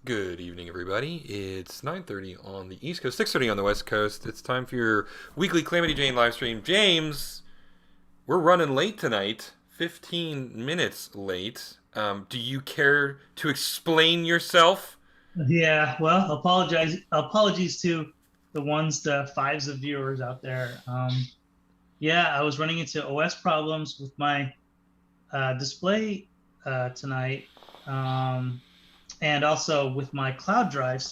Good evening, everybody. It's 9:30 on the East Coast, 6:30 on the West Coast. It's time for your weekly Calamity Jane live stream. James, we're running late tonight, 15 minutes late. Do you care to explain yourself? Yeah, well, apologies to the fives of viewers out there. Yeah, I was running into OS problems with my display tonight, and also with my cloud drive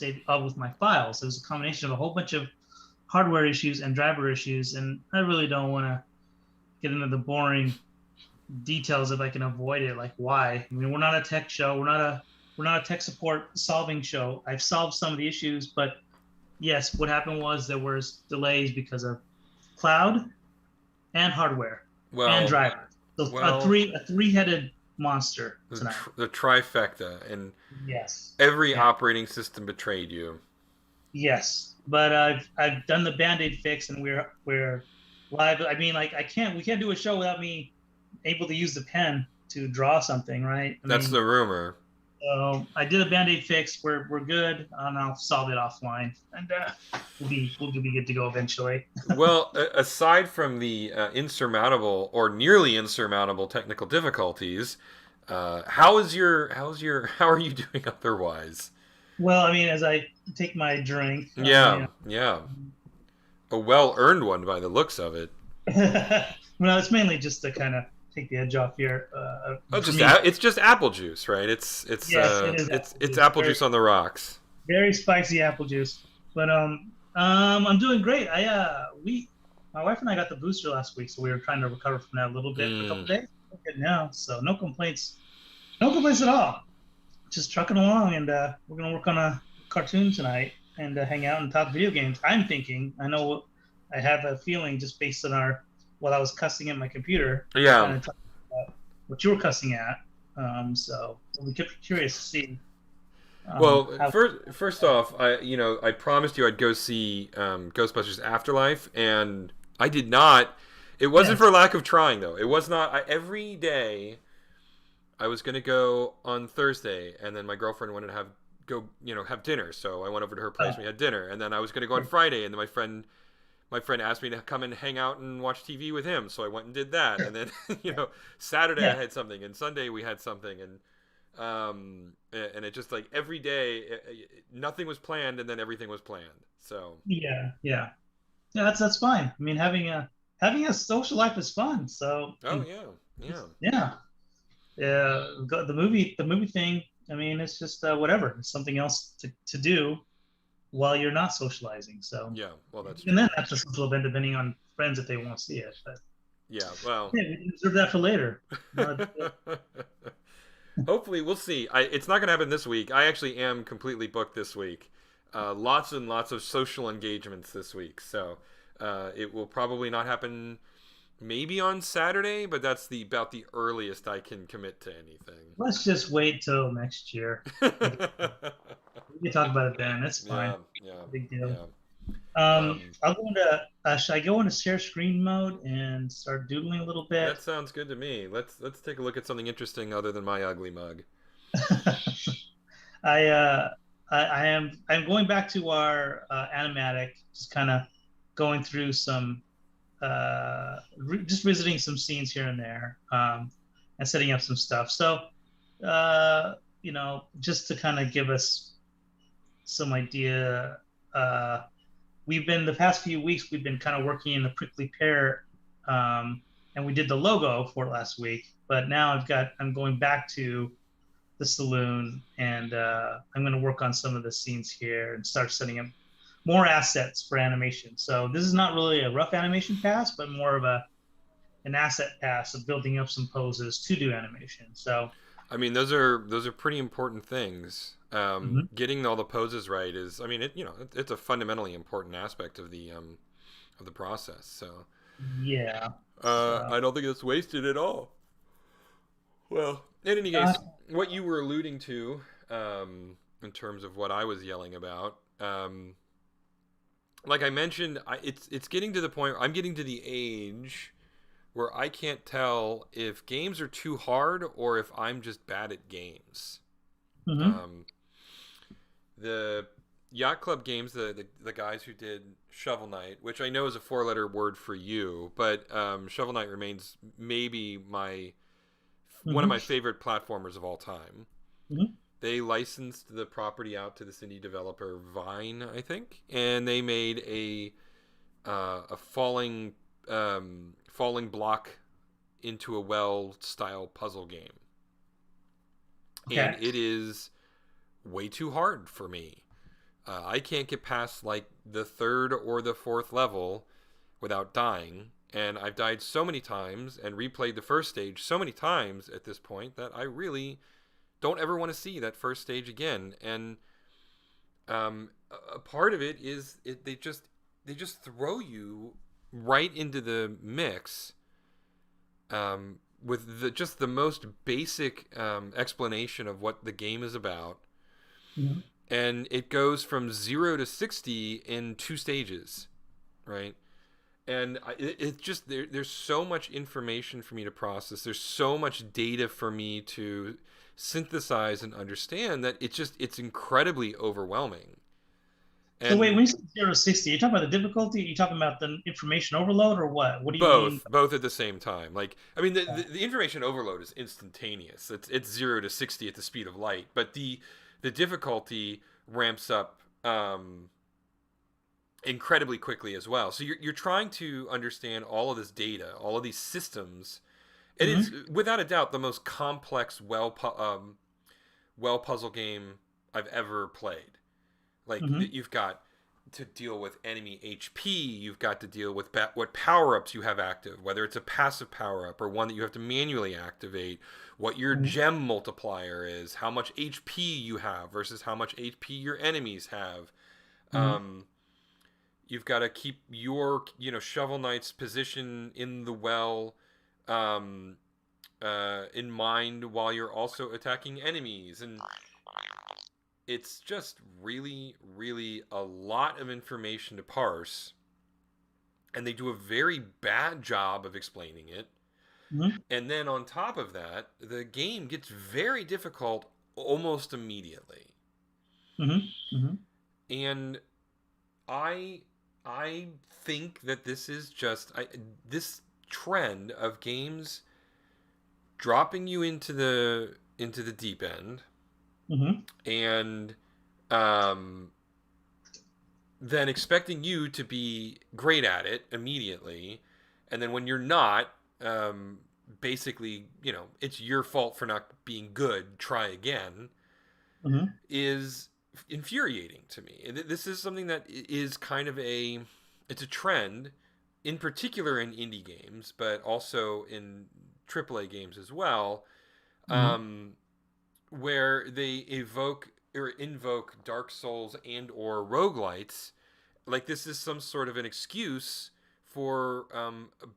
with my files. It was a combination of a whole bunch of hardware issues and driver issues, and I really don't want to get into the boring details if I can avoid it. Like why? I mean, we're not a tech show. We're not a tech support solving show. I've solved some of the issues, but yes, what happened was there was delays because of cloud and hardware and Well, driver. So well, a three-headed monster the, tonight. the trifecta, and Yes. every Yeah. operating system betrayed you. Yes. But I've done the Band-Aid fix and we're live. I mean, like we can't do a show without me able to use the pen to draw something, right? I That's mean, the rumor. so I did a Band-Aid fix. We're good, and I'll solve it offline, and we'll be good to go eventually. Well, aside from the insurmountable or nearly insurmountable technical difficulties, how are you doing otherwise? Well, I mean, as I take my drink, Yeah, yeah, a well-earned one by the looks of it. well, it's mainly just to kind of take the edge off here Oh, for just me. it's just apple juice, right? It's it's Yes, uh it is it's apple it's juice, apple juice on the rocks. very spicy apple juice. But I'm doing great. My wife and I got the booster last week, so we were trying to recover from that a little bit for a couple Mm. of days. We're good now, so no complaints at all. Just trucking along, and we're gonna work on a cartoon tonight and hang out and talk video games. I know, I have a feeling just based on our while I was cussing at my computer, we're Yeah. kind of talking about what you were cussing at. So we'll be curious to see Well, how. first off, I promised you I'd go see Ghostbusters Afterlife, and I did not. It wasn't Yes. for lack of trying, though. It was not. Every day I was gonna go on Thursday, and then my girlfriend wanted to have dinner, so I went over to her place. Uh, And we had dinner, and then I was gonna go on Friday, and then my friend asked me to come and hang out and watch TV with him, so I went and did that. And sure. then Saturday I Yeah. had something, and Sunday we had something, and it just like every day nothing was planned, and then everything was planned. So Yeah. Yeah. Yeah. That's fine. I mean, having a social life is fun. So oh yeah, yeah. yeah. The movie thing. I mean, it's just whatever. It's something else to do while you're not socializing. So, Yeah, well, that's and true. then that's a social event depending on friends if they want to see it. But Yeah, well. yeah, we can reserve that for later. Not a big deal. Hopefully, we'll see. It's not going to happen this week. I actually am completely booked this week. Lots and lots of social engagements this week. So it will probably not happen maybe on Saturday, but that's about the earliest I can commit to anything. Let's just wait till next year. We can talk about it then. That's fine. Yeah, yeah, No big deal. yeah. Um, I'll go into. Should I go into share screen mode and start doodling a little that bit? sounds good to me. Let's take a look at something interesting other than my ugly mug. I I'm going back to our animatic, just kind of going through some just visiting some scenes here and there, and setting up some stuff. So just to kind of give us some idea, we've been the past few weeks we've been kind of working in the prickly pear, and we did the logo for it last week. But now I'm going back to the saloon, and I'm going to work on some of the scenes here and start setting up more assets for animation. So this is not really a rough animation pass, but more of an asset pass of building up some poses to do animation. So I mean, those are pretty important things. mhm. Getting all the poses right is, I mean, it's a fundamentally important aspect of the process. So Yeah. So I don't think it's wasted at all. Well, in any uh, case, what you were alluding to, in terms of what I was yelling about, like I mentioned, it's getting to the point. I'm getting to the age where I can't tell if games are too hard or if I'm just bad at games. mhm. Um, the Yacht Club Games, the guys who did Shovel Knight, which I know is a 4-letter word for you, but Shovel Knight remains maybe one of Mm-hmm. my favorite platformers of all time. Mm-hmm. They licensed the property out to this indie developer Vine, I think, and they made a falling block into a well style puzzle game, and Okay. it is way too hard for me. I can't get past like the third or the fourth level without dying. And I've died so many times and replayed the first stage so many times at this point that I really don't ever want to see that first stage again. And a part of it is they just throw you right into the mix with just the most basic explanation of what the game is about, Mm-hmm. and it goes from 0 to 60 in 2 stages, right? And it just there's so much information for me to process. There's so much data for me to synthesize and understand that it's incredibly overwhelming. So wait, And when you say 0 to 60, you talking about the difficulty? Are you talking about the information overload, or what? What do you mean? both at the same time. Like, I mean, the information overload is instantaneous. It's 0 to 60 at the speed of light, but the difficulty ramps up incredibly quickly as well. So you're trying to understand all of this data, all of these systems. It is Mm-hmm. without a doubt the most complex well puzzle game I've ever played. Like Mm-hmm. you've got to deal with enemy HP, you've got to deal with what power-ups you have active, whether it's a passive power-up or one that you have to manually activate, what your Mm-hmm. gem multiplier is, how much HP you have versus how much HP your enemies have. Mm-hmm. Um, you've got to keep your Shovel Knight's position in the well um, in mind while you're also attacking enemies, and it's just really, really a lot of information to parse, and they do a very bad job of explaining it. Mm-hmm. And then on top of that, the game gets very difficult almost immediately. Mm-hmm. Mm-hmm. And I I think that this is just this trend of games dropping you into the deep end, Mm-hmm. and um, then expecting you to be great at it immediately, and then when you're not, basically, it's your fault for not being good. Try again Mm-hmm. is infuriating to me. And this is something that is kind of it's a trend, in particular in indie games, but also in AAA games as well, Mm-hmm. um, where they evoke or invoke Dark Souls and or roguelites. Like this is some sort of an excuse for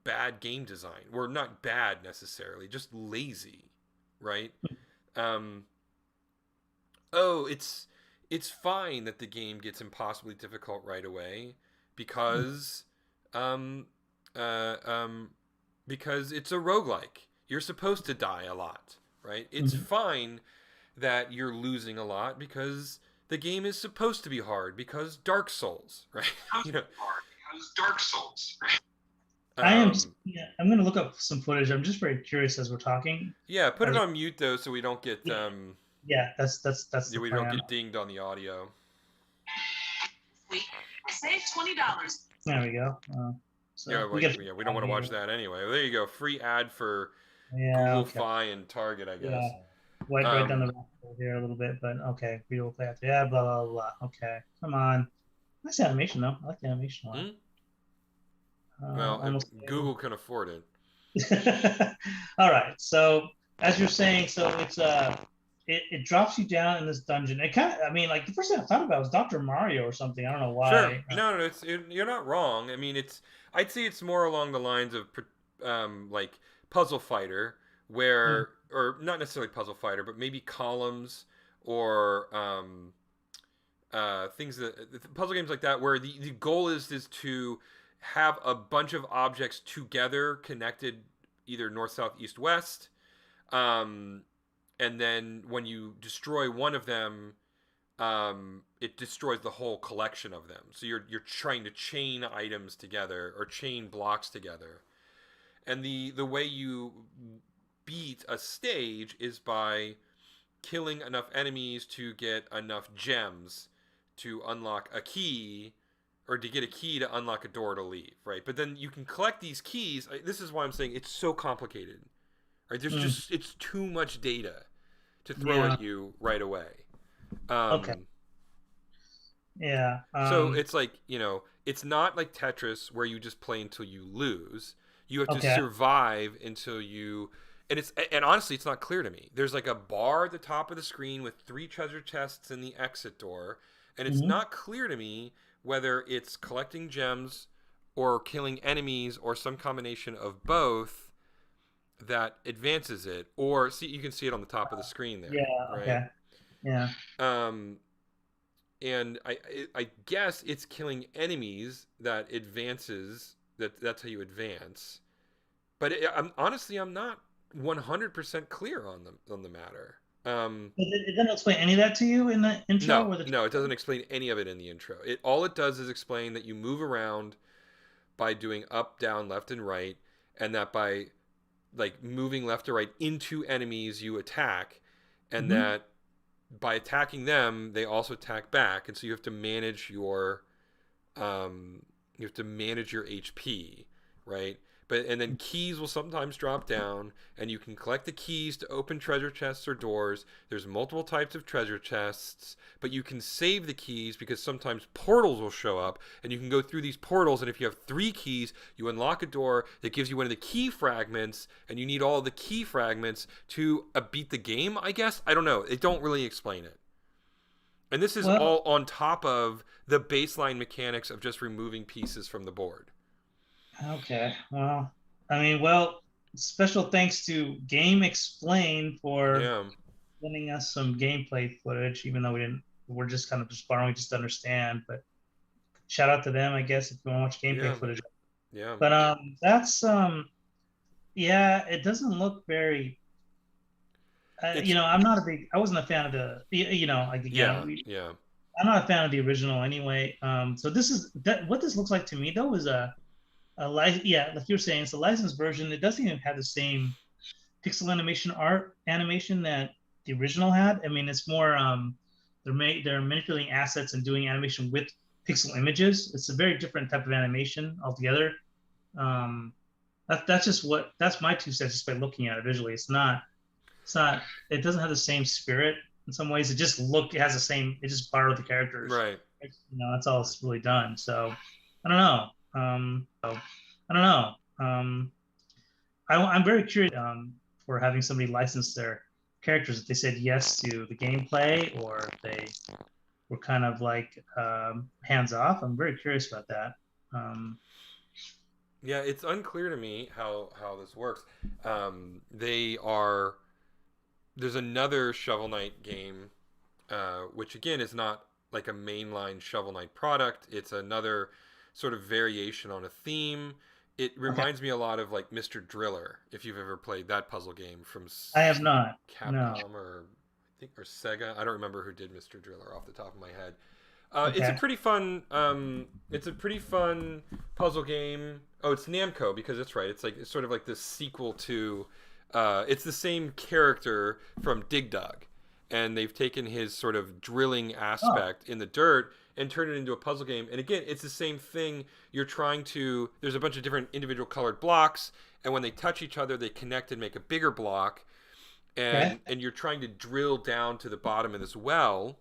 bad game design. Or not bad necessarily, just lazy, right? Um, oh, it's fine that the game gets impossibly difficult right away because um uh um because it's a roguelike. You're supposed to die a lot, right? It's Mm-hmm. fine that you're losing a lot because the game is supposed to be hard because Dark Souls, right? you know. Because Dark Souls, right? I am. Um Yeah, I'm going to look up some footage. I'm just very curious as we're talking. yeah, put it As on mute though so we don't get yeah, yeah, that's yeah, the we don't plan. get dinged on the audio. Week, save $20. There we go. Yeah, So we like get yeah, we don't want to watch that anyway. Well, there you go. Free ad for Yeah. Google Okay. Fi and Target, I Yeah. guess. Right down the Um, rabbit hole here a little bit, but okay. We will play after. Yeah. Blah blah blah. Okay. Come on. Nice animation though. I like the animation a lot. hmm? Well, if Almost. Google can afford it. All right. So as you're saying, so it drops you down in this dungeon. It kind of, I mean, like the first thing I thought about was Dr. Mario or something. I don't know Sure. why. No, you're not wrong. I mean, I'd say it's more along the lines of like Puzzle Fighter, Mm, where or not necessarily Puzzle Fighter, but maybe columns or things that puzzle games like that, where the goal is to have a bunch of objects together connected either north, south, east, west, um, and then when you destroy one of them, it destroys the whole collection of them. So you're trying to chain items together or chain blocks together. And the way you beat a stage is by killing enough enemies to get enough gems to unlock a key, or to get a key to unlock a door to leave, right? But then you can collect these keys. This is why I'm saying it's so complicated, right? There's just, it's too much data to throw Yeah. at you right away. Okay. Yeah. So it's like, it's not like Tetris where you just play until you lose. You have to Okay. survive until you, and honestly, it's not clear to me. There's like a bar at the top of the screen with 3 treasure chests in the exit door, and it's Hmm. not clear to me whether it's collecting gems or killing enemies or some combination of both that advances it. Or see, you can see it on the top of the screen there, Yeah. right? Okay. Yeah. Um, and I guess it's killing enemies that advances, that's how you advance. But I'm not 100% clear on the matter. It didn't explain any of that to you in the intro, No, or the. no, it doesn't explain any of it in the intro. All it does is explain that you move around by doing up, down, left, and right, and that by like moving left or right into enemies you attack, and Mhm. that by attacking them they also attack back, and so you have to manage your HP, right? But and then keys will sometimes drop down, and you can collect the keys to open treasure chests or doors. There's multiple types of treasure chests, but you can save the keys because sometimes portals will show up, and you can go through these portals. And if you have 3 keys, you unlock a door that gives you one of the key fragments, and you need all of the key fragments to beat the game. I guess I don't know. They don't really explain it. And this is Well, all on top of the baseline mechanics of just removing pieces from the board. okay. Well, I mean, well, special thanks to Game Explain for Yeah, sending us some gameplay footage, even though we didn't. We're just kind of just borrowing just to understand. But shout out to them, I guess, if you want to watch gameplay yeah, footage. yeah. But that's yeah, it doesn't look very. It's I'm not a big. I wasn't a fan of the. Like again, yeah, yeah. I'm not a fan of the original anyway. So this is that. What this looks like to me though is yeah, like you're saying, it's a licensed version. It doesn't even have the same pixel animation that the original had. I mean, it's more they're manipulating assets and doing animation with pixel images. It's a very different type of animation altogether. Um, that's my 2 cents just by looking at it visually. It's not it doesn't have the same spirit in some ways. It has the same, it just borrowed the characters. Right. That's all it's really done. So I don't know. I don't know. I'm very curious for having somebody license their characters if they said yes to the gameplay or if they were kind of like hands off. I'm very curious about that. Um, Yeah, it's unclear to me how this works. They are There's another Shovel Knight game, which again is not like a mainline Shovel Knight product. It's another sort of variation on a theme. It okay, reminds me a lot of like Mr. Driller, if you've ever played that puzzle game from I have not. No. Capcom or I think or Sega. I don't remember who did Mr. Driller off the top of my head. It's a Okay. pretty fun. It's a pretty fun puzzle game. Oh, it's Namco because it's right. It's sort of like the sequel to. It's the same character from Dig Dug, and they've taken his sort of drilling Oh, aspect in the dirt and turned it into a puzzle game. And again, it's the same thing. You're trying to. There's a bunch of different individual colored blocks, and when they touch each other, they connect and make a bigger block. okay. And you're trying to drill down to the bottom of this well,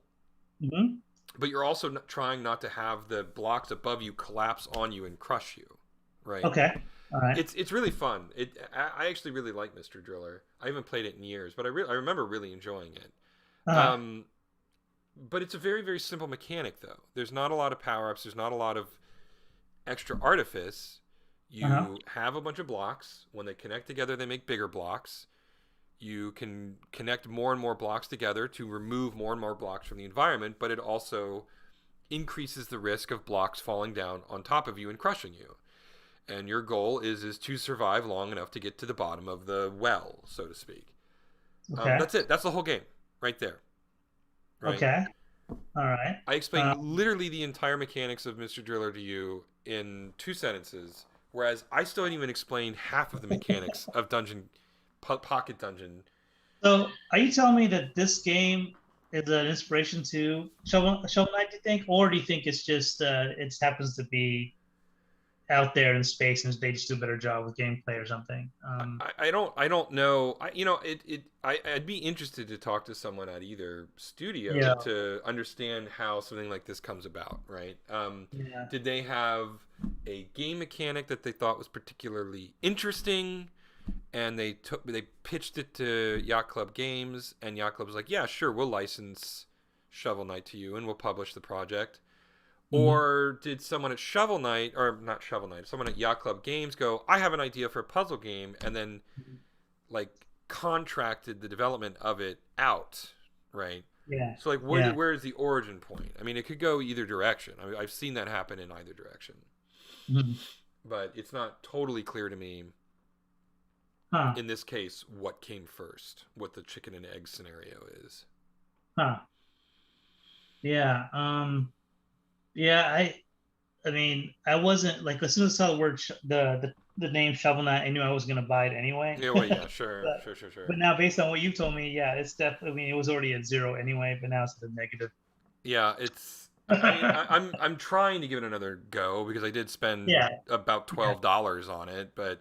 Hmm. but you're also trying not to have the blocks above you collapse on you and crush you, right? Okay. All right. It's really fun. I actually really like Mr. Driller. I haven't played it in years, but I remember really enjoying it. Uh-huh. Um, but it's a very very simple mechanic though. There's not a lot of power ups. There's not a lot of extra artifice. Uh-huh. You have a bunch of blocks. When they connect together, they make bigger blocks. You can connect more and more blocks together to remove more and more blocks from the environment, but it also increases the risk of blocks falling down on top of you and crushing you. And your goal is to survive long enough to get to the bottom of the well, so to speak. Okay. That's it. That's the whole game, right there. Right. Okay. All right. I explained literally the entire mechanics of Mr. Driller to you in 2 sentences, whereas I still haven't even explained half of the mechanics of Pocket Dungeon. So, are you telling me that this game is an inspiration to Shovel Knight? Do you think, or do you think it's just it happens to be out there in space and they just do a better job with gameplay or something? I don't know. I'd be interested to talk to someone at either studio Yeah, to understand how something like this comes about, right? yeah, Did they have a game mechanic that they thought was particularly interesting, and they pitched it to Yacht Club Games, and Yacht Club was like, yeah, sure, we'll license Shovel Knight to you and we'll publish the project. hmm, Or did someone at Shovel Knight, or not Shovel Knight, someone at Yacht Club Games go, I have an idea for a puzzle game, and then like contracted the development of it out, right? yeah, So like, yeah. where is the origin point? I mean, it could go either direction. I mean, I've seen that happen in either direction, Mhm. but it's not totally clear to me Huh, in this case what came first, what the chicken and egg scenario is. huh. Yeah. Yeah. I mean, I wasn't like as soon as I saw the word the name Shovel Knight, I knew I was gonna buy it anyway. Yeah, well, yeah, sure, But sure, sure, sure. but now, based on what you told me, yeah, it's definitely. I mean, it was already at zero anyway, but now it's at a negative. Yeah, it's. I mean, I'm trying to give it another go because I did spend Yeah. about Yeah. $12 on it, but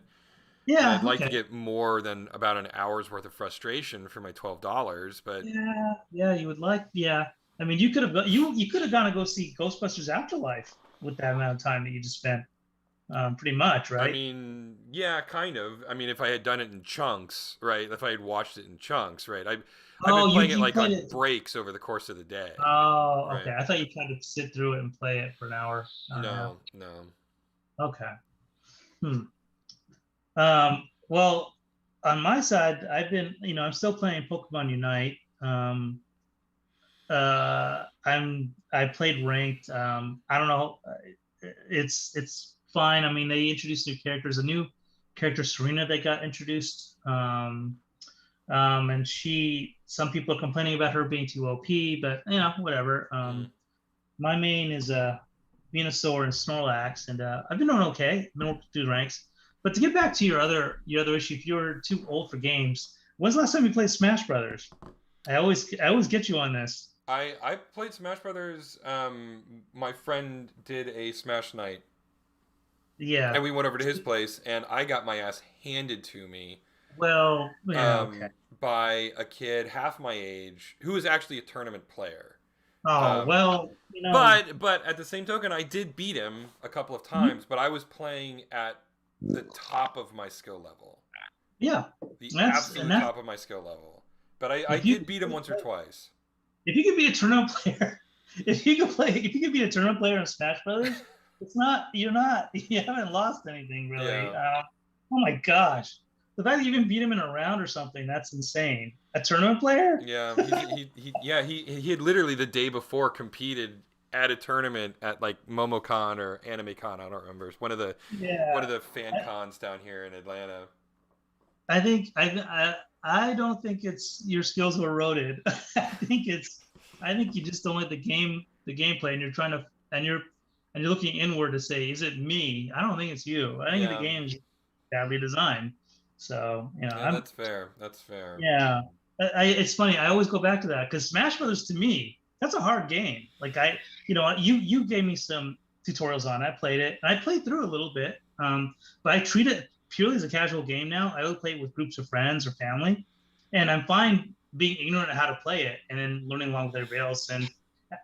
and Yeah. I'd like to Okay. get more than about an hour's worth of frustration for my $12. But Yeah. Yeah. You would like. Yeah. I mean, you could have you could have gone to go see Ghostbusters Afterlife with that amount of time that you just spent. Pretty much, I right? mean, yeah, kind of. I mean, if I had done it in chunks, right? If I had watched it in chunks, right? I've Oh, been playing it you like played on it. breaks over the course of the day, Oh, right? okay. I thought you tried to sit through it and play it for an hour and a half. No, no. Okay. Hmm. Well, on my side, I'm still playing Pokemon Unite. I played ranked. I don't know. It's fine. I mean, they introduced new characters. A new character, Serena, that got introduced. And some people are complaining about her being too OP, but whatever. Mm. My main is Venusaur and Snorlax, and I've been doing okay. I've been working through the ranks. But to get back to your other issue, if you're too old for games, when's the last time you played Smash Brothers? I always get you on this. I played Smash Brothers. My friend did a Smash night, and Yeah. we went over to his place, and I got my ass handed to me Well, yeah, okay. um, by a kid half my age who was actually a tournament player. Oh, Um, well, but at the same token, I did beat him a couple of mhm, times, but I was playing at the top of my skill level, yeah. the That's and absolute that top of my skill level. But I if you did beat him once or twice. if you could be a tournament player, if you could be a tournament player in Smash Brothers, you haven't lost anything really. Yeah. Oh my gosh, the fact that you even beat him in a round or something, that's insane. A tournament player? Yeah, he had literally the day before competed at a tournament at like MomoCon or AnimeCon. I don't remember. It's one of Yeah. the fan cons down here in Atlanta. I think I don't think it's your skills were eroded. I think you just don't like the gameplay, and you're trying to and you're looking inward to say, is it me? I don't think it's you. I think the Yeah, game's badly designed. So yeah, that's fair. That's fair. yeah. It's funny. I always go back to that because Smash Brothers to me that's a hard game. Like you gave me some tutorials on it. I played it. And I played through a little bit. But I treat it purely as a casual game now. I only play it with groups of friends or family, and I'm fine being ignorant of how to play it and then learning along with everybody else and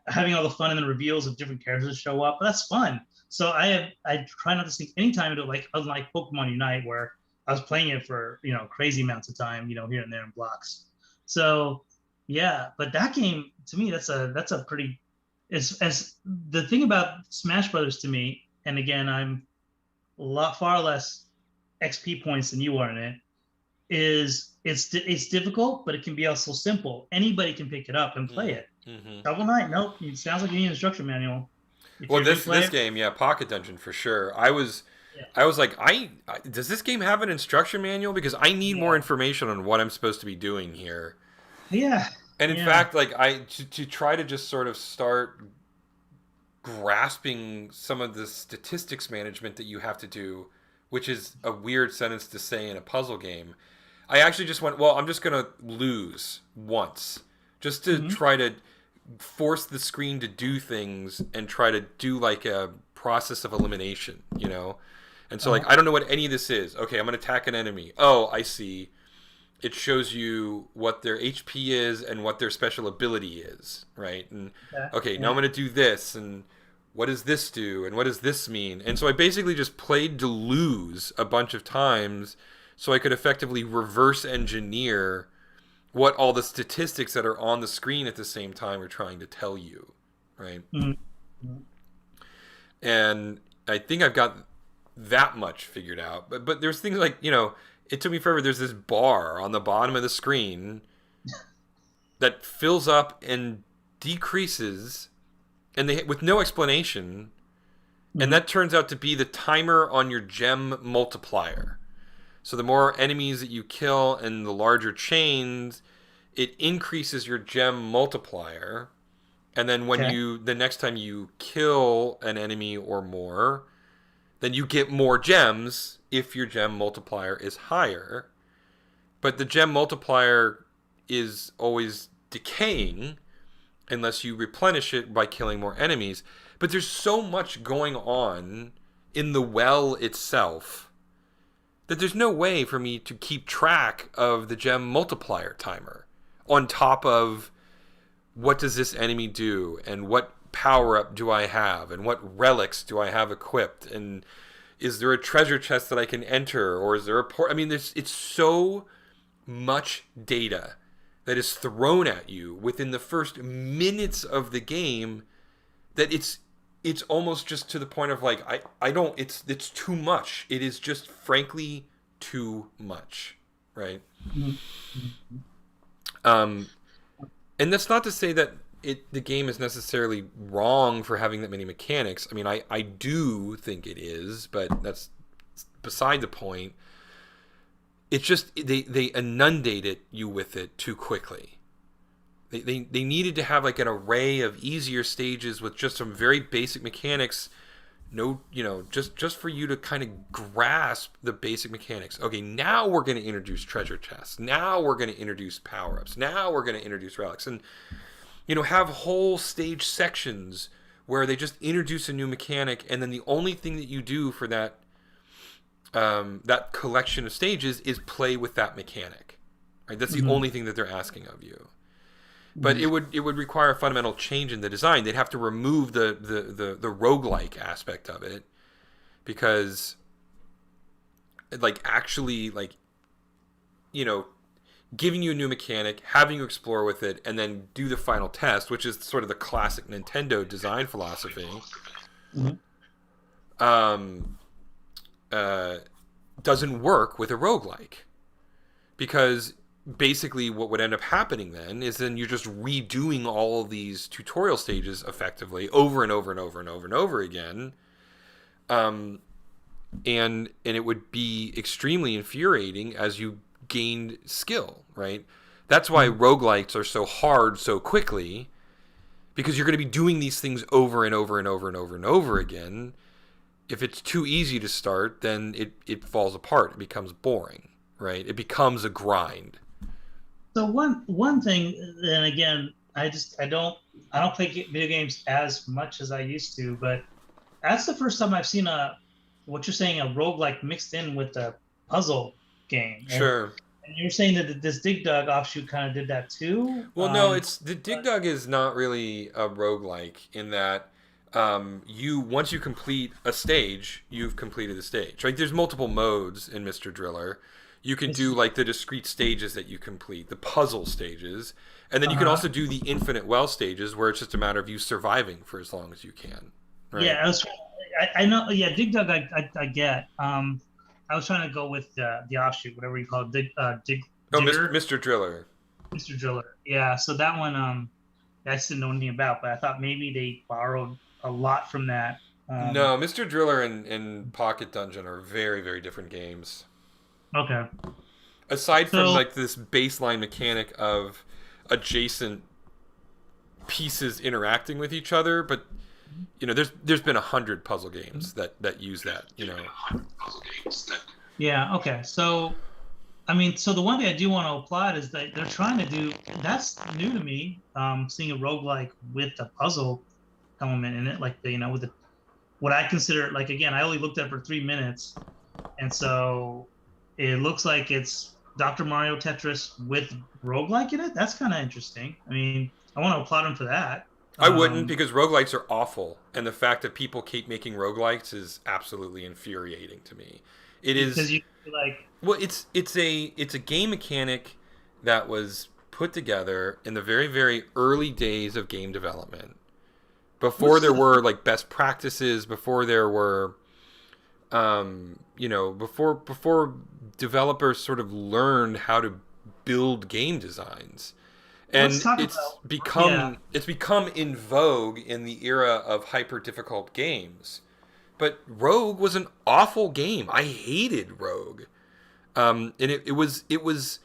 having all the fun and the reveals of different characters show up. That's fun. So I try not to sink any time into like unlike Pokemon Unite where I was playing it for crazy amounts of time here and there in blocks. So yeah, but that game to me that's a pretty as the thing about Smash Brothers to me, and again I'm a lot far less XP points than you are in it. Is it's difficult, but it can be also simple. Anybody can pick it up and play Mm-hmm. it. Mm-hmm. Shovel Knight, nope. It sounds like you need an instruction manual. If Well, you're a new this player, game, yeah, Pocket Dungeon for sure. yeah, I was like, does this game have an instruction manual? Because I need more yeah, information on what I'm supposed to be doing here. yeah. And in Yeah. fact, like to try to just sort of start grasping some of the statistics management that you have to do, which is a weird sentence to say in a puzzle game. I actually just went, well, I'm just going to lose once just to Hmm. try to force the screen to do things and try to do like a process of elimination, you know? And so, like, Uh-huh. I don't know what any of this is. Okay, I'm going to attack an enemy. Oh, I see. It shows you what their HP is and what their special ability is, right? And Okay. okay, now I'm Yeah. going to do this, and what does this do, and what does this mean? And so I basically just played to lose a bunch of times so I could effectively reverse engineer what all the statistics that are on the screen at the same time are trying to tell you, right? Mhm. And I think I've got that much figured out. But there's things like, you know, it took me forever. There's this bar on the bottom of the screen that fills up and decreases, and they with no explanation. And Mhm. that turns out to be the timer on your gem multiplier. So the more enemies that you kill and the larger chains, it increases your gem multiplier. And then when Okay. you the next time you kill an enemy or more, then you get more gems if your gem multiplier is higher. But the gem multiplier is always decaying unless you replenish it by killing more enemies. But there's so much going on in the well itself that there's no way for me to keep track of the gem multiplier timer on top of what does this enemy do and what power up do I have and what relics do I have equipped and is there a treasure chest that I can enter or is there a port? I mean, it's so much data that is thrown at you within the first minutes of the game that it's almost just to the point of like I don't it's too much. It is just frankly too much, right? Mhm. Mhm. Um, and that's not to say that the game is necessarily wrong for having that many mechanics. I mean, I do think it is, but that's beside the point. It's just they inundated you with it too quickly. They needed to have like an array of easier stages with just some very basic mechanics. No, you know, just for you to kind of grasp the basic mechanics. Okay, now we're going to introduce treasure chests. Now we're going to introduce power ups. Now we're going to introduce relics, and you know, have whole stage sections where they just introduce a new mechanic, and then the only thing that you do for that collection of stages is play with that mechanic. Right, that's the Mhm. only thing that they're asking of you. But Mhm. it would require a fundamental change in the design. They'd have to remove the roguelike aspect of it because like actually like you know giving you a new mechanic, having you explore with it, and then do the final test, which is sort of the classic Nintendo design philosophy, Mhm. um, uh, doesn't work with a roguelike. Because basically what would end up happening then is then you're just redoing all of these tutorial stages effectively over and over and over and over and over again. Um, and it would be extremely infuriating as you gained skill, right? That's why Mhm. roguelikes are so hard so quickly because you're going to be doing these things over and over and over and over and over again. If it's too easy to start, then it falls apart. It becomes boring, right? It becomes a grind. So one thing, and again, I don't play video games as much as I used to, but that's the first time I've seen a what you're saying a roguelike mixed in with a puzzle game. Sure. And you're saying that this Dig Dug offshoot kind of did that too. Well, no, it's the Dig Dug is not really a roguelike in that you once you complete a stage, you've completed the stage. Right? There's multiple modes in Mr. Driller. You can do It's like the discrete stages that you complete, the puzzle stages, and then you can uh-huh. also do the infinite well stages where it's just a matter of you surviving for as long as you can. Right? Yeah, I know. Yeah, Dig Dug, I get. I was trying to go with the offshoot, whatever you call it, Oh, Digger, Mr. Driller. Mr. Driller. Yeah, so that one, I just didn't know anything about, but I thought maybe they borrowed a lot from that. No, Mr. Driller and Pocket Dungeon are very, very different games. Okay, Aside from so like this baseline mechanic of adjacent pieces interacting with each other, but there's been 100 puzzle games that use that. Yeah. Okay. So, I mean, so the one thing I do want to applaud is that they're trying to do that's new to me. Seeing a roguelike with a puzzle element in it, like with the what I consider like again, I only looked at it for 3 minutes, and so it looks like it's Dr. Mario Tetris with roguelike in it. That's kind of interesting. I mean, I want to applaud him for that. I wouldn't, because roguelikes are awful, and the fact that people keep making roguelikes is absolutely infuriating to me. It is because you like well, it's a game mechanic that was put together in the very, very early days of game development, before there were like best practices, before there were before developers sort of learned how to build game designs. And it's become in vogue in the era of hyper difficult games. But Rogue was an awful game. I hated Rogue. And it was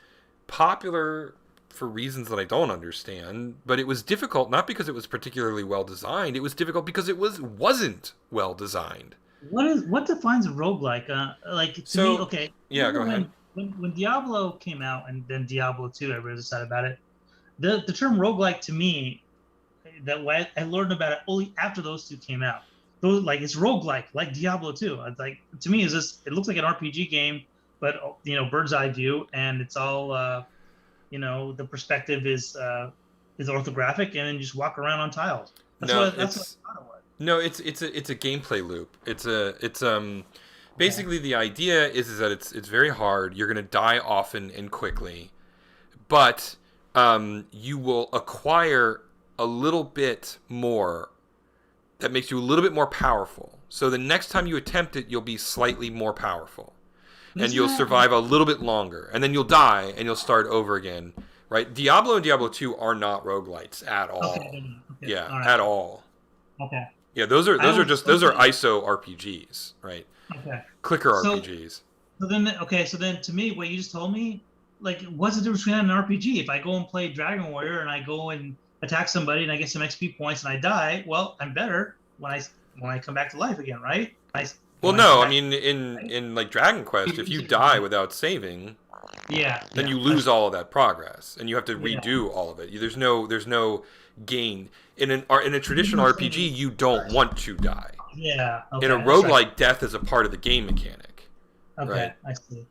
popular for reasons that I don't understand, but it was difficult not because it was particularly well designed. It was difficult because it wasn't well designed. What defines a roguelike? Like to me, okay. Yeah, go ahead. When Diablo came out and then Diablo 2, everybody was excited about it. The term roguelike to me, that way I learned about it only after those two came out. Those like it's roguelike, like Diablo 2. It's like to me, it looks like an RPG game, but bird's eye view, and it's all the perspective is orthographic, and then you just walk around on tiles. That's what I thought it was. No, it's a gameplay loop. Basically the idea is that it's very hard. You're gonna die often and quickly, but you will acquire a little bit more that makes you a little bit more powerful. So the next time you attempt it, you'll be slightly more powerful. And you'll survive a little bit longer. And then you'll die, and you'll start over again. Right? Diablo and Diablo 2 are not roguelites at all. Okay. Yeah, all right. At all. Okay. Yeah, those are ISO RPGs, right? Okay. Clicker RPGs. So then to me, what you just told me, like, what's the difference between that and an RPG? If I go and play Dragon Warrior and I go and attack somebody and I get some XP points and I die, well, I'm better when I come back to life again, right? I mean, in like Dragon Quest, if you die without saving, then you lose all of that progress, and you have to redo all of it. There's no gain in a traditional RPG. You don't want to die. Yeah. Okay. In a roguelike, death is a part of the game mechanic. Okay, right? I see.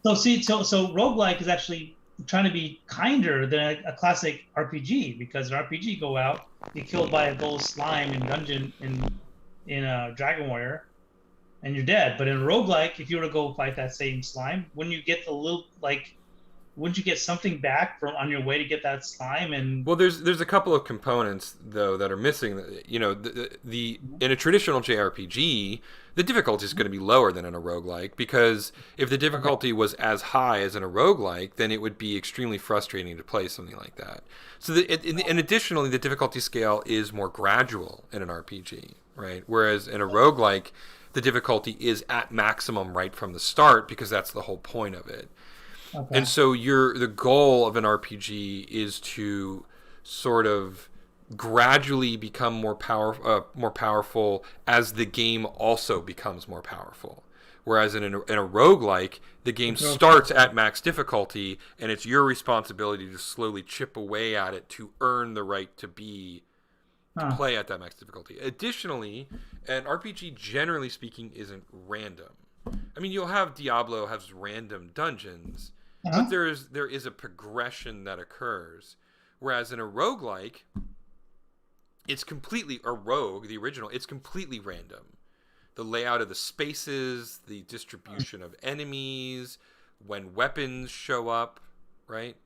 So roguelike is actually trying to be kinder than a classic RPG, because an RPG go out, get killed by a gold slime in dungeon in a Dragon Warrior, and you're dead. But in a roguelike, if you were to go fight that same slime, wouldn't you get wouldn't you get something back from on your way to get that slime? And well, there's a couple of components though that are missing. In a traditional JRPG, the difficulty is going to be lower than in a roguelike, because if the difficulty was as high as in a roguelike, then it would be extremely frustrating to play something like that. So and additionally, the difficulty scale is more gradual in an RPG, right? Whereas in a roguelike, the difficulty is at maximum right from the start, because that's the whole point of it. Okay. And so the goal of an RPG is to sort of gradually become more powerful as the game also becomes more powerful. Whereas in a roguelike, the game starts at max difficulty, and it's your responsibility to slowly chip away at it to earn the right to play at that max difficulty. Additionally, an RPG, generally speaking, isn't random. I mean, you'll have Diablo has random dungeons, but there is a progression that occurs. Whereas in a roguelike, it's completely the original, it's completely random. The layout of the spaces, the distribution of enemies, when weapons show up, right?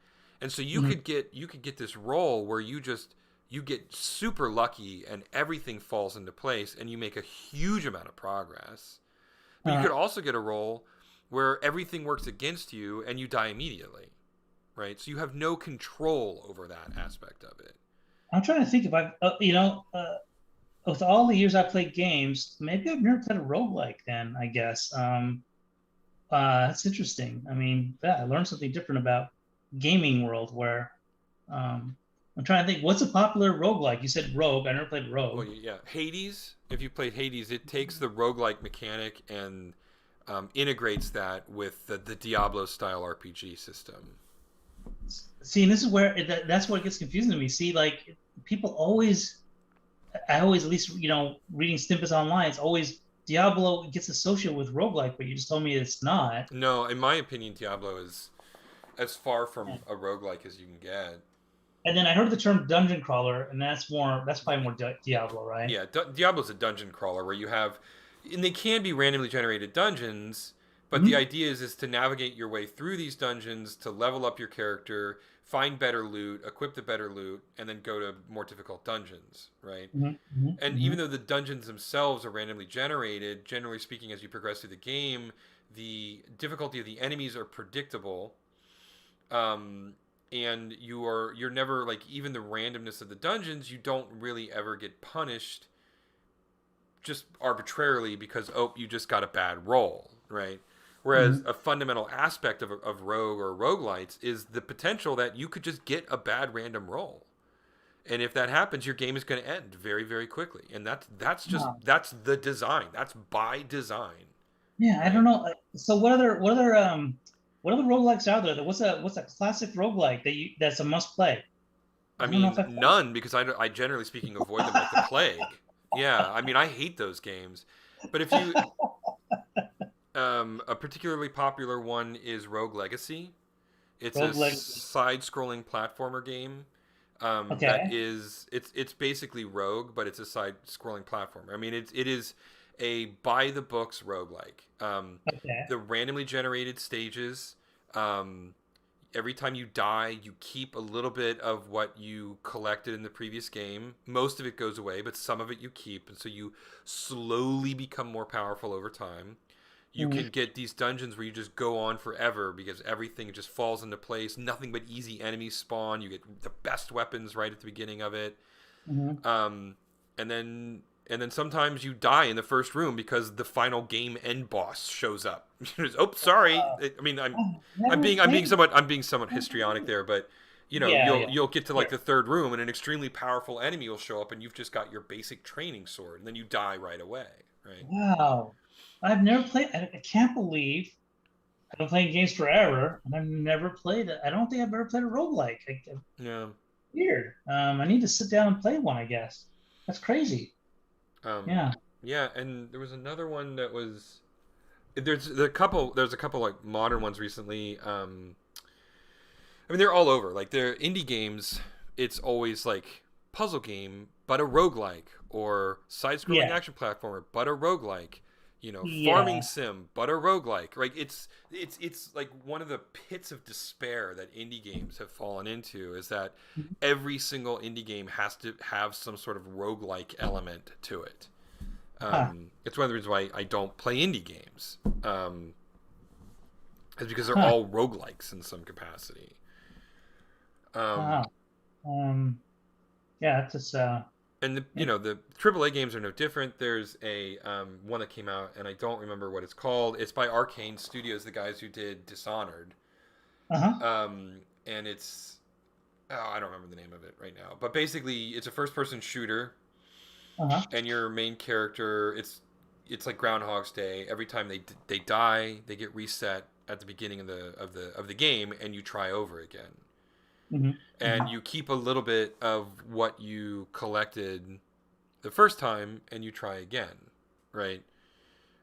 And so you could get this role where you get super lucky and everything falls into place and you make a huge amount of progress. But you could also get a role where everything works against you and you die immediately, right? So you have no control over that aspect of it. I'm trying to think if I've, with all the years I played games, maybe I've never played a roguelike then, I guess. That's interesting. I mean, I learned something different about gaming world where I'm trying to think what's a popular roguelike. You said Rogue. I never played Well, Rogue. yeah, Hades. If you played Hades, it takes the roguelike mechanic and integrates that with the Diablo style RPG system. See, and this is where that's what gets confusing to me. See, like people always, I always at least reading snippets online, it's always Diablo gets associated with roguelike, but you just told me it's not. No, in my opinion, Diablo is as far from a roguelike as you can get. And then I heard the term dungeon crawler, and that's probably more Diablo, right? Yeah, Diablo's a dungeon crawler where you have, and they can be randomly generated dungeons, but the Hmm. idea is to navigate your way through these dungeons to level up your character, find better loot, equip the better loot, and then go to more difficult dungeons, right? Hmm. Hmm. And Hmm. even though the dungeons themselves are randomly generated, generally speaking, as you progress through the game, the difficulty of the enemies are predictable. Um, and you're never like, even the randomness of the dungeons, you don't really ever get punished just arbitrarily because you just got a bad roll, right? Whereas Hmm. a fundamental aspect of rogue or roguelites is the potential that you could just get a bad random roll, and if that happens, your game is going to end very, very quickly. And that's the design. That's by design, Yeah, I right? don't know. So what other roguelikes are there? What's a classic roguelike that's a must play? I I don't know if mean, I played. none, because I generally speaking avoid them like the plague. Yeah, I mean, I hate those games. But if you a particularly popular one is Rogue Legacy. It's a Rogue Legacy. side-scrolling platformer game. That Okay. is, it's basically Rogue, but it's a side-scrolling platformer. I mean, it is a by-the-books roguelike. Okay. The randomly generated stages. Um, every time you die, you keep a little bit of what you collected in the previous game. Most of it goes away, but some of it you keep, and so you slowly become more powerful over time. You Hmm. can get these dungeons where you just go on forever because everything just falls into place. Nothing but easy enemies spawn. You get the best weapons right at the beginning of it. Hmm. Um, and then sometimes you die in the first room because the final game end boss shows up. Oh, sorry. I mean, I've never played. I'm being somewhat histrionic there, but Yeah, yeah. you'll get to like Sure. the third room and an extremely powerful enemy will show up and you've just got your basic training sword and then you die right away, right? Wow. I've never played. I can't believe I've been playing games forever, and I've never played it. I don't think I've ever played a roguelike. Yeah. Weird. I need to sit down and play one, I guess. That's crazy. Um, Yeah. yeah, and there was another one that was there's a couple like modern ones recently. I mean, they're all over. Like they're indie games. It's always like puzzle game, but a roguelike, or side-scrolling Yeah. action platformer, but a roguelike. Farming Yeah. sim, but a roguelike. Right? It's like one of the pits of despair that indie games have fallen into is that every single indie game has to have some sort of roguelike element to it. Huh. It's one of the reasons why I don't play indie games. Is because they're Huh. all roguelikes in some capacity. Um, Wow. Um. Yeah. It's just. and the AAA games are no different. There's a one that came out, and I don't remember what it's called. It's by Arcane Studios, the guys who did Dishonored. Uh-huh. And it's I don't remember the name of it right now, but basically it's a first-person shooter, Uh-huh. and your main character it's like Groundhog's Day. Every time they die, they get reset at the beginning of the game, and you try over again. Hmm. And Hmm. you keep a little bit of what you collected the first time and you try again, right?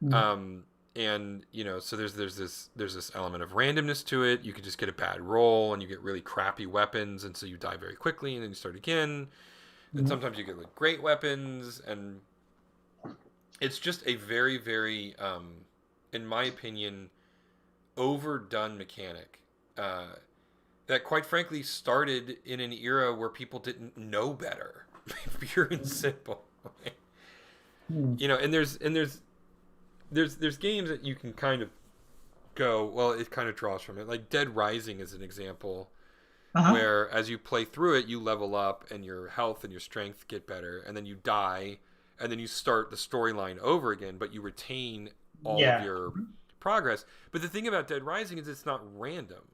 Hmm. um and so there's this element of randomness to it. You could just get a bad roll and you get really crappy weapons, and so you die very quickly and then you start again. And Hmm. sometimes you get like great weapons, and it's just a very, very in my opinion, overdone mechanic, uh that quite frankly started in an era where people didn't know better. Pure and simple. Hmm. And there's games that you can kind of go, well, it kind of draws from it. Like Dead Rising is an example Uh-huh. where as you play through it, you level up and your health and your strength get better, and then you die, and then you start the storyline over again, but you retain all of Yeah. your progress. But the thing about Dead Rising is it's not random,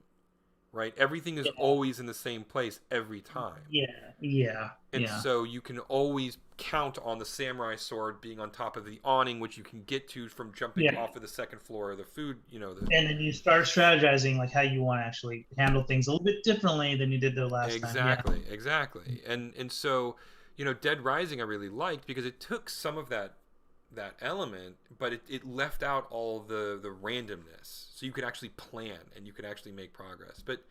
right? Everything is always in the same place every time. And so you can always count on the samurai sword being on top of the awning, which you can get to from jumping off of the second floor of the food, and then you start strategizing like how you want to actually handle things a little bit differently than you did the last time. Exactly. And so, Dead Rising I really liked because it took some of that element, but it left out all the randomness, so you could actually plan and you could actually make progress. But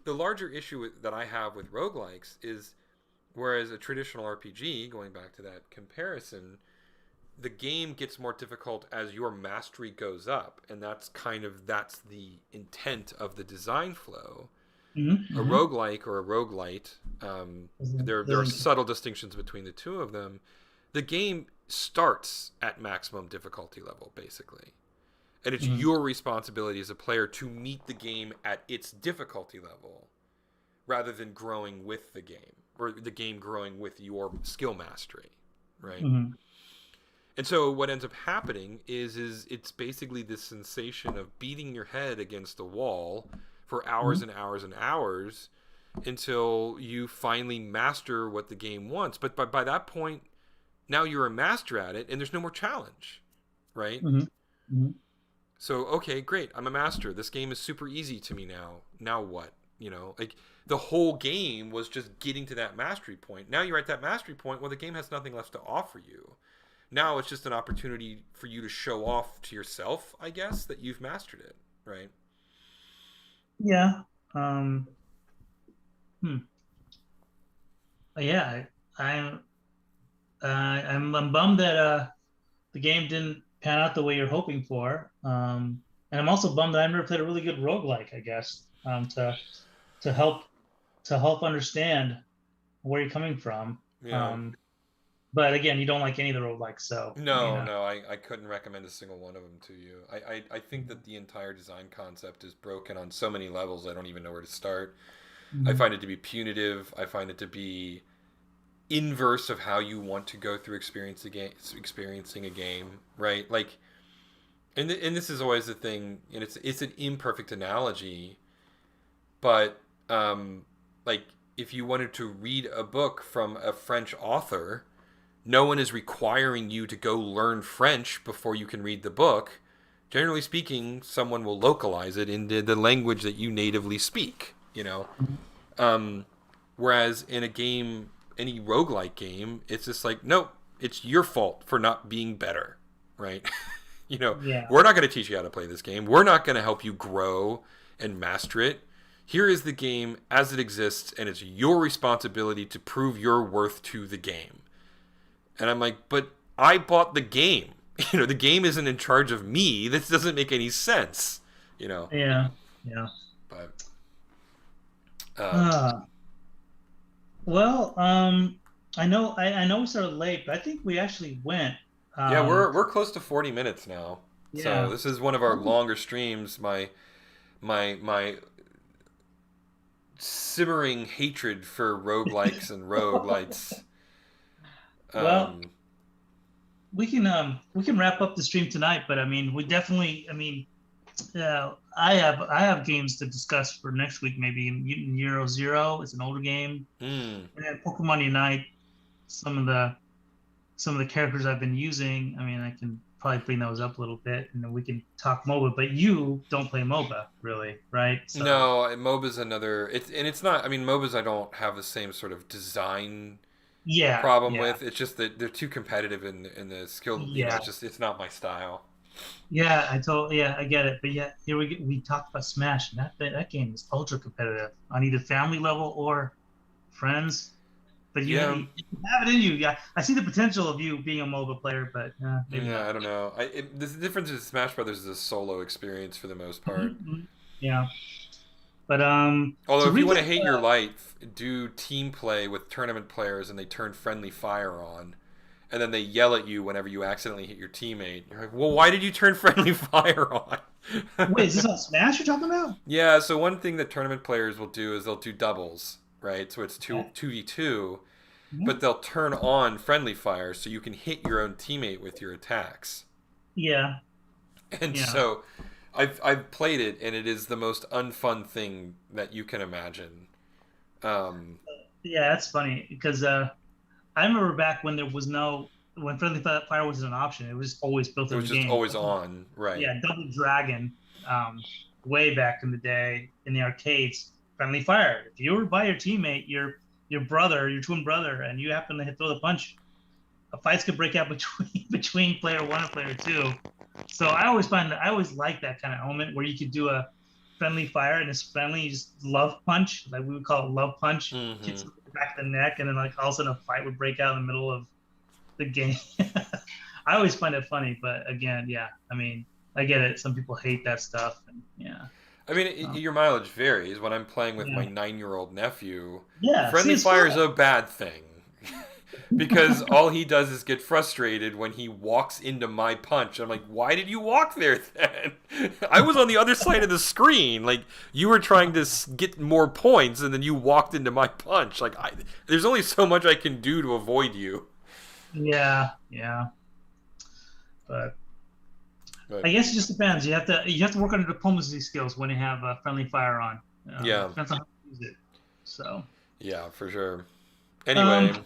the larger issue that I have with roguelikes is, whereas a traditional RPG, going back to that comparison, the game gets more difficult as your mastery goes up, and that's the intent of the design flow. A roguelike or a roguelite, there are subtle distinctions between the two of them. The game starts at maximum difficulty level, basically. And it's your responsibility as a player to meet the game at its difficulty level rather than growing with the game, or the game growing with your skill mastery, right? And so what ends up happening is it's basically this sensation of beating your head against a wall for hours and hours and hours until you finally master what the game wants. But by that point, now you're a master at it, and there's no more challenge, right? So, okay, great, I'm a master. This game is super easy to me now. Now what? Like the whole game was just getting to that mastery point. Now you're at that mastery point. Well, the game has nothing left to offer you. Now it's just an opportunity for you to show off to yourself, I guess, that you've mastered it, right? Yeah. Yeah. I'm bummed that the game didn't pan out the way you're hoping for. And I'm also bummed that I've never played a really good roguelike, I guess, to help understand where you're coming from. Yeah. But again, you don't like any of the roguelikes, so no, I couldn't recommend a single one of them to you. I think that the entire design concept is broken on so many levels. I don't even know where to start. I find it to be punitive. I find it to be inverse of how you want to go through experiencing a game, right? Like, and this is always the thing, and it's an imperfect analogy, but like if you wanted to read a book from a French author, no one is requiring you to go learn French before you can read the book. Generally speaking, someone will localize it into the language that you natively speak, whereas in a game, any roguelike game, it's just like, nope, it's your fault for not being better, right? We're not going to teach you how to play this game. We're not going to help you grow and master it. Here is the game as it exists, and it's your responsibility to prove your worth to the game. And I'm like, but I bought the game. The game isn't in charge of me. This doesn't make any sense, Yeah. But well, I know we started late, but I think we actually went. Yeah, we're close to 40 minutes now. Yeah. So this is one of our longer streams. My simmering hatred for roguelikes and roguelites. Well, we can wrap up the stream tonight, but I mean, we definitely, I have games to discuss for next week. Maybe Mutant Year Zero. It's an older game. And then Pokemon Unite. Some of the characters I've been using. I mean, I can probably bring those up a little bit, and then we can talk MOBA. But you don't play MOBA, really, right? So. No, MOBA's another. It's not. I mean, MOBAs I don't have the same sort of design. Problem with. It's just that they're too competitive in the skill. It's not my style. Yeah, I get it. But yeah, here we talked about Smash, and that game is ultra competitive on either family level or friends. But you have it in you. Yeah, I see the potential of you being a MOBA player, but maybe not. I don't know. The difference is Smash Brothers is a solo experience for the most part. Yeah. But although if you want to hate your life, do team play with tournament players and they turn friendly fire on, and then they yell at you whenever you accidentally hit your teammate. You're like, well, why did you turn friendly fire on? Wait, is this on Smash you're talking about? Yeah, so one thing that tournament players will do is they'll do doubles, right? So it's 2v2, but they'll turn on friendly fire so you can hit your own teammate with your attacks. Yeah. And so I've played it, and it is the most unfun thing that you can imagine. Um, Yeah, that's funny because I remember back when there was no when friendly fire was an option. It was always built it in was the just game. always on, right? Yeah, Double Dragon, um, way back in the day in the arcades. Friendly fire. If you were by your teammate, your brother, your twin brother, and you happen to throw the punch, fights could break out between between player one and player two. So I always like that kind of element where you could do a friendly fire and it's friendly, you just love punch, like we would call it love punch, hit Hmm. someone in the back of the neck, and then like all of a sudden a fight would break out in the middle of the game. I always find it funny, but again, yeah, I mean, I get it. Some people hate that stuff, and yeah, I mean, so, your mileage varies. When I'm playing with my yeah, 9-year-old nephew, yeah. See, friendly it's fire fun. is a bad thing. Because all he does is get frustrated when he walks into my punch. I'm like, why did you walk there then? I was on the other side of the screen. Like, you were trying to get more points, and then you walked into my punch. Like, there's only so much I can do to avoid you. Yeah, yeah, but But I guess it just depends. You have to work on your diplomacy skills when you have a friendly fire on. yeah, Depends on how you use it. So, yeah, for sure. um, Anyway,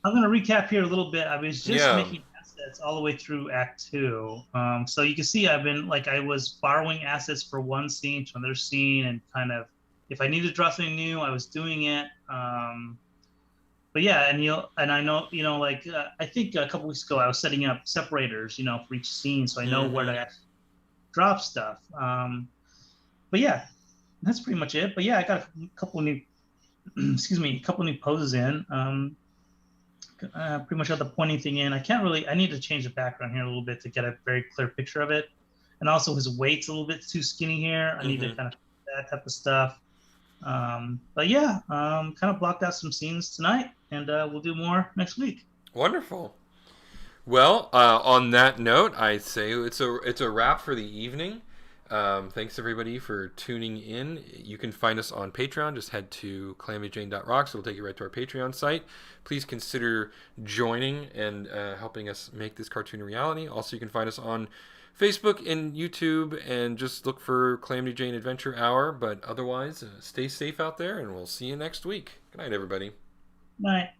I'm going to recap here a little bit. I was just yeah. making assets all the way through Act Two. So you can see I've been like I was borrowing assets for one scene to another scene, and kind of if I needed to draw something new, I was doing it. But yeah, and I know like I think a couple weeks ago I was setting up separators, for each scene, so I know where to Hmm. actually drop stuff. But yeah, that's pretty much it. But yeah, I got a couple new, excuse me, a couple new poses in. Pretty much got the pointing thing in. I need to change the background here a little bit to get a very clear picture of it. And also his weight's a little bit too skinny here. I need to Hmm. kind of that type of stuff. But yeah, kind of blocked out some scenes tonight, and we'll do more next week. Wonderful. Well, on that note, I say it's a wrap for the evening. Thanks everybody for tuning in. You can find us on Patreon. Just head to calamityjane.rocks. It'll take you right to our Patreon site. Please consider joining and helping us make this cartoon a reality. Also, you can find us on Facebook and YouTube, and just look for Calamity Jane Adventure Hour. But otherwise, stay safe out there, and we'll see you next week. Good night, everybody. Night.